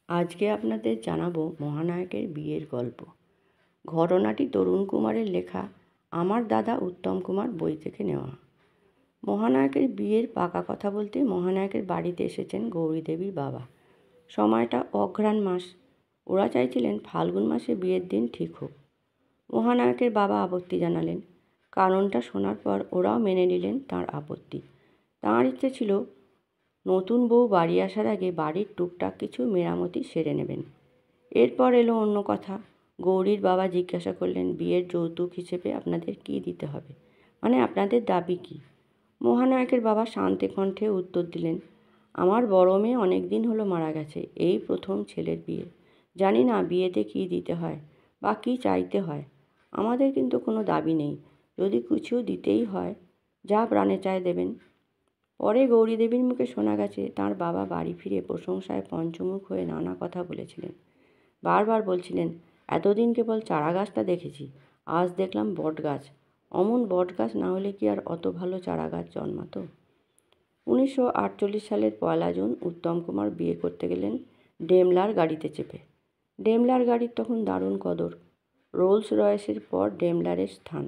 আজকে আপনাদের জানাবো মহানায়কের বিয়ের গল্প। ঘটনাটি তরুণ কুমারের লেখা আমার দাদা উত্তম কুমার বই থেকে নেওয়া। মহানায়কের বিয়ের পাকা কথা বলতে মহানায়কের বাড়িতে এসেছেন গৌরী দেবীর বাবা। সময়টা অঘ্রাণ মাস। ওরা চাইছিলেন ফাল্গুন মাসে বিয়ের দিন ঠিক হোক। মহানায়কের বাবা আপত্তি জানালেন। কারণটা শোনার পর ওরাও মেনে নিলেন তাঁর আপত্তি। তাঁর ইচ্ছে ছিল নতুন বউ বাড়ি আসার আগে বাড়ির টুকটাক কিছু মেরামতি সেরে নেবেন। এরপর এলো অন্য কথা। গৌরীর বাবা জিজ্ঞাসা করলেন, বিয়ের যৌতুক হিসেবে আপনাদের কী দিতে হবে, মানে আপনাদের দাবি কী? মহানায়কের বাবা শান্তি কণ্ঠে উত্তর দিলেন, আমার বড় মেয়ে অনেক দিন হলো মারা গেছে, এই প্রথম ছেলের বিয়ে। জানি না বিয়েতে কী দিতে হয় বা কী চাইতে হয়। আমাদের কিন্তু কোনো দাবি নেই, যদি কিছু দিতেই হয় যা প্রাণে চায় দেবেন। পরে গৌরী দেবীর মুখে শোনা গেছে তাঁর বাবা বাড়ি ফিরে প্রশংসায় পঞ্চমুখ হয়ে নানা কথা বলেছিলেন। বারবার বলছিলেন, এতদিন কেবল চারা গাছটা দেখেছি, আজ দেখলাম বট গাছ। অমন বট গাছ না হলে কি আর অত ভালো চারা গাছ জন্মাতো? 1948 সালের 1 জুন উত্তম কুমার বিয়ে করতে গেলেন ডেমলার গাড়িতে চেপে। ডেমলার গাড়ির তখন দারুণ কদর। রোলস রয়েসের পর ডেমলারের স্থান।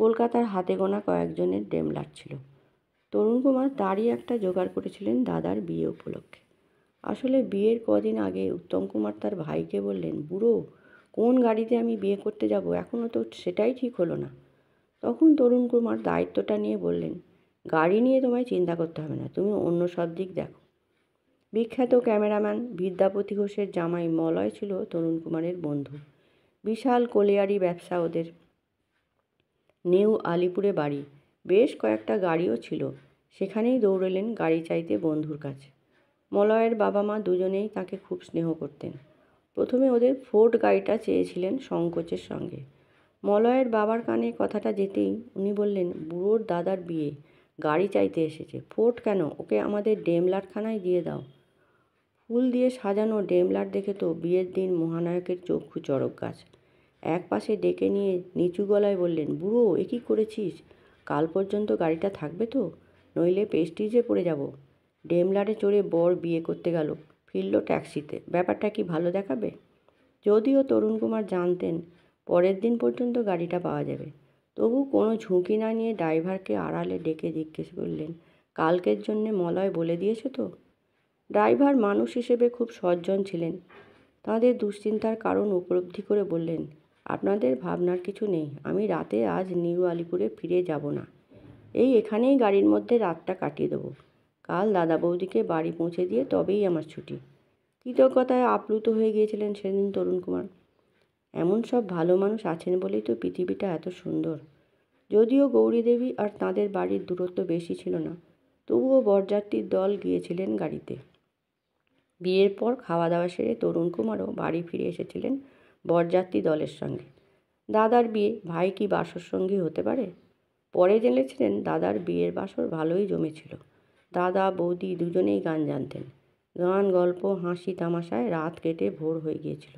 কলকাতার হাতে গোনা কয়েকজনের ডেমলার ছিল। তরুণ কুমার তারই একটা জোগাড় করেছিলেন দাদার বিয়ে উপলক্ষে। আসলে বিয়ের কদিন আগে উত্তম কুমার তার ভাইকে বললেন, বুড়ো, কোন গাড়িতে আমি বিয়ে করতে যাব এখনও তো সেটাই ঠিক হলো না। তখন তরুণ কুমার দায়িত্বটা নিয়ে বললেন, গাড়ি নিয়ে তোমায় চিন্তা করতে হবে না, তুমি অন্য সব দিক দেখো। বিখ্যাত ক্যামেরাম্যান বিদ্যাপতি ঘোষের জামাই মলয় ছিল তরুণ কুমারের বন্ধু। বিশাল কলিয়ারি ব্যবসা ওদের। নিউ আলিপুরে বাড়ি। বেশ কয়েকটা গাড়িও ছিল। সেখানেই দৌড়েলেন গাড়ি চাইতে বন্ধুর কাছে। মলয়ের বাবা মা দুজনেই তাকে খুব স্নেহ করতেন। প্রথমে ওদের ফোর্ড গাড়িটা চেয়েছিলেন সংকোচের সঙ্গে। মলয়ের বাবার কানে কথাটা যেতেই উনি বললেন, বুড়োর দাদার বিয়ে, গাড়ি চাইতে এসেছে, ফোর্ড কেন, ওকে আমাদের ডেমলারখানায় দিয়ে দাও। ফুল দিয়ে সাজানো ডেমলার দেখে তো বিয়ের দিন মহানায়কের চক্ষু চড়ক গাছ। এক পাশে ডেকে নিয়ে নিচু গলায় বললেন, বুড়ো, এ কী করেছিস? কাল পর্যন্ত গাড়িটা থাকবে তো, নইলে পেস্টিজে পড়ে যাব। ডেমলারে চড়ে বর বিয়ে করতে গেল, ফিরল ট্যাক্সিতে, ব্যাপারটা কি ভালো দেখাবে? যদিও তরুণ কুমার জানতেন পরের দিন পর্যন্ত গাড়িটা পাওয়া যাবে, তবু কোনো ঝুঁকি না নিয়ে ড্রাইভারকে আড়ালে ডেকে জিজ্ঞেস করলেন, কালকের জন্যে মলয় বলে দিয়েছে তো? ড্রাইভার মানুষ হিসেবে খুব সজ্জন ছিলেন। তাঁদের দুশ্চিন্তার কারণ উপলব্ধি করে বললেন, আপনাদের ভাবনার কিছু নেই, আমি রাতে আজ নিউ আলিপুরে ফিরে যাব না, এখানেই গাড়ির মধ্যে রাতটা কাটিয়ে দেবো। কাল দাদা বৌদিকে বাড়ি পৌঁছে দিয়ে তবেই আমার ছুটি। কৃতজ্ঞতায় আপ্লুত হয়ে গিয়েছিলেন সেদিন তরুণ কুমার। এমন সব ভালো মানুষ আছেন বলেই তো পৃথিবীটা এত সুন্দর। যদিও গৌরী দেবী আর তাঁদের বাড়ির দূরত্ব বেশি ছিল না, তবুও বরযাত্রীর দল গিয়েছিলেন গাড়িতে। বিয়ের পর খাওয়া দাওয়া সেরে তরুণ কুমারও বাড়ি ফিরে এসেছিলেন বরযাত্রী দলের সঙ্গে। দাদার বিয়ে, ভাই কি বাসর সঙ্গী হতে পারে? পরে জেনেছিলেন দাদার বিয়ের বাসর ভালোই জমেছিল। দাদা বৌদি দুজনেই গান জানতেন। গান, গল্প, হাসি তামাশায় রাত কেটে ভোর হয়ে গিয়েছিল।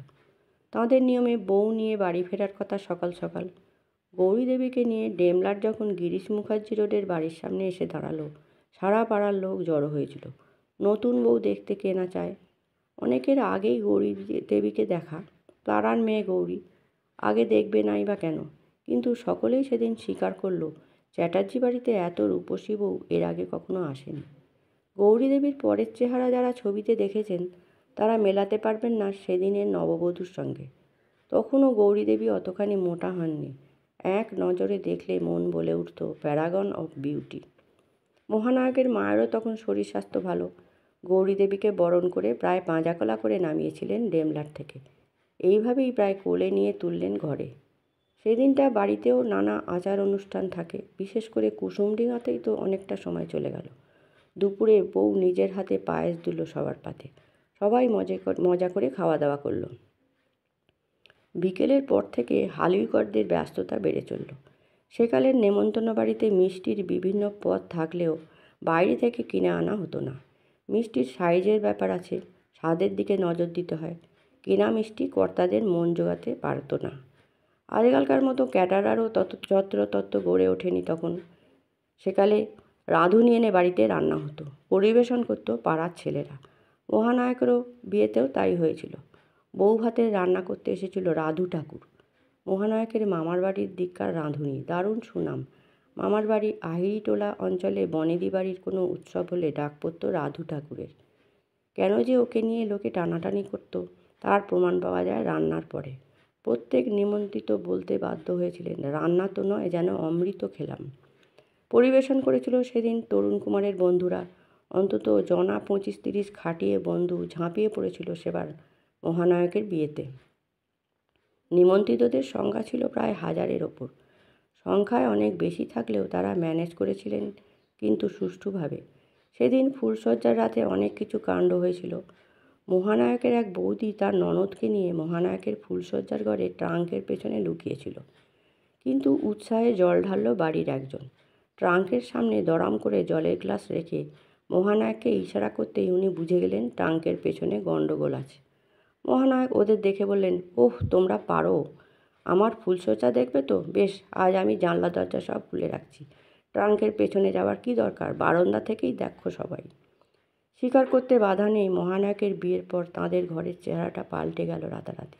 তাঁদের নিয়মে বউ নিয়ে বাড়ি ফেরার কথা সকাল সকাল। গৌরী দেবীকে নিয়ে ডেমলার যখন গিরিশ মুখার্জি রোডের বাড়ির সামনে এসে দাঁড়ালো, সারা পাড়ার লোক জড়ো হয়েছিল। নতুন বউ দেখতে কে না চায়। অনেকের আগেই গৌরী দেবীকে দেখা, পাড়ার মেয়ে গৌরী, আগে দেখবে নাই বা কেন, কিন্তু সকলেই সেদিন স্বীকার করল চ্যাটার্জি বাড়িতে এত রূপসী বউ এর আগে কখনো আসেনি। গৌরী দেবীর পরের চেহারা যারা ছবিতে দেখেছেন তারা মেলাতে পারবেন না সেদিনের নববধূর সঙ্গে। তখনও গৌরী দেবী অতখানি মোটা হননি। এক নজরে দেখলে মন বলে উঠত প্যারাগন অফ বিউটি। মহানায়কের মায়েরও তখন শরীর স্বাস্থ্য ভালো। গৌরী দেবীকে বরণ করে প্রায় পাঁজাকলা করে নামিয়েছিলেন ডেমলার থেকে। এইভাবেই প্রায় কোলে নিয়ে তুললেন ঘরে। সেদিনটা বাড়িতেও নানা আচার অনুষ্ঠান থাকে, বিশেষ করে কুসুমডিঙাতেই তো অনেকটা সময় চলে গেল। দুপুরে বউ নিজের হাতে পায়েস দিল সবার পাতে। সবাই মজা করে খাওয়া দাওয়া করল। বিকেলের পর থেকে হালিকরদের ব্যস্ততা বেড়ে চলল। সেকালের নেমন্তন্ন বাড়িতে মিষ্টির বিভিন্ন পদ থাকলেও বাইরে থেকে কিনে আনা হতো না। মিষ্টির সাইজের ব্যাপার আছে, স্বাদের দিকে নজর দিতে হয়। কেনা মিষ্টি কর্তাদের মন জোগাতে পারত না। আজকালকার মতো ক্যাটারারও যত্রতত্র গড়ে ওঠেনি তখন। সেকালে রাঁধুনি এনে বাড়িতে রান্না হতো, পরিবেশন করত পাড়ার ছেলেরা। মহানায়কেরও বিয়েতেও তাই হয়েছিল। বউ ভাতে রান্না করতে এসেছিল রাধু ঠাকুর, মহানায়কের মামার বাড়ির দিককার রাঁধুনি। দারুণ সুনাম। মামার বাড়ি আহিরিটোলা অঞ্চলে বনেদি বাড়ির কোনো উৎসব হলে ডাক পড়ত রাধু ঠাকুরের। কেন যে ওকে নিয়ে লোকে টানাটানি করত তার প্রমাণ পাওয়া যায় রান্নার পরে। প্রত্যেক নিমন্ত্রিত বলতে বাধ্য হয়েছিলেন, রান্না তো নয়, যেন অমৃত খেলাম। পরিবেশন করেছিল সেদিন তরুণ কুমারের বন্ধুরা। অন্তত জনা 25-30 খাটিয়ে বন্ধু ঝাঁপিয়ে পড়েছিল সেবার মহানায়কের বিয়েতে। নিমন্ত্রিতদের সংখ্যা ছিল প্রায় 1000-এর ওপর। সংখ্যায় অনেক বেশি থাকলেও তারা ম্যানেজ করেছিলেন কিন্তু সুষ্ঠুভাবে। সেদিন ফুলশয্যার রাতে অনেক কিছু কাণ্ড হয়েছিল। মহানায়কের এক বৌদি তার ননদকে নিয়ে মহানায়কের ফুলশয্যার ঘরে ট্রাঙ্কের পেছনে লুকিয়েছিল। কিন্তু উৎসাহে জল ঢালল বাড়ির একজন। ট্রাঙ্কের সামনে দড়াম করে জলের গ্লাস রেখে মহানায়ককে ইশারা করতেই উনি বুঝে গেলেন ট্রাঙ্কের পেছনে গণ্ডগোল আছে। মহানায়ক ওদের দেখে বললেন, ওহ, তোমরা পারো। আমার ফুলশয্যা দেখবে তো? বেশ, আজ আমি জানলা দরজা সব খুলে রাখছি। ট্রাঙ্কের পেছনে যাওয়ার কি দরকার? বারান্দা থেকেই দেখো সবাই। স্বীকার করতে বাধা নেই, মহানায়কের বিয়ের পর তাঁদের ঘরের চেহারাটা পাল্টে গেল রাতারাতি।